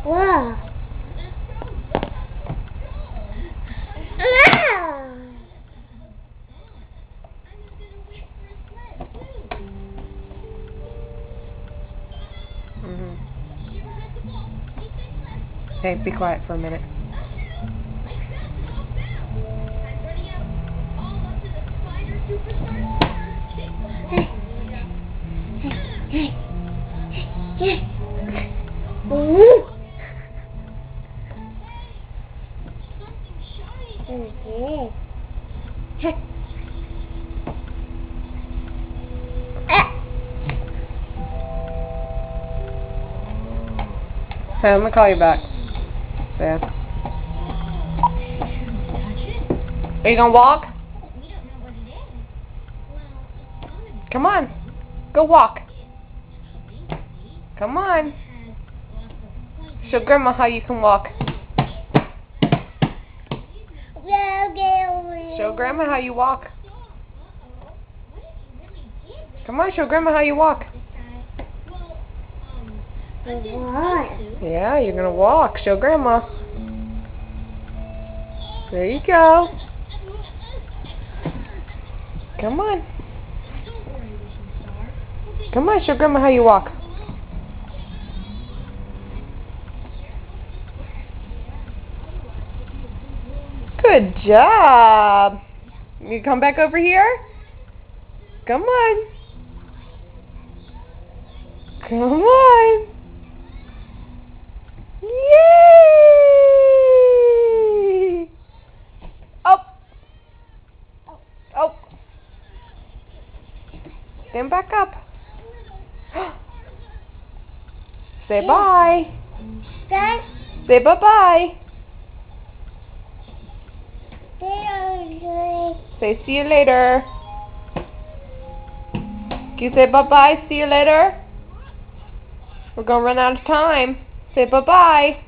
Wow. Hey, be quiet for a minute. Hey, I'm gonna call you back. Dad. Are you gonna walk? Come on. Go walk. Come on. Show Grandma how you can walk. Show Grandma how you walk. Come on, show Grandma how you walk. Yeah, you're gonna walk. Show Grandma. There you go. Come on. Come on, show Grandma how you walk. Good job. You come back over here? Come on. Come on. Yay! Up. Oh. Stand back up. Say bye. Say bye-bye. Say see you later. Can you say bye-bye? See you later? We're gonna run out of time. Say bye-bye.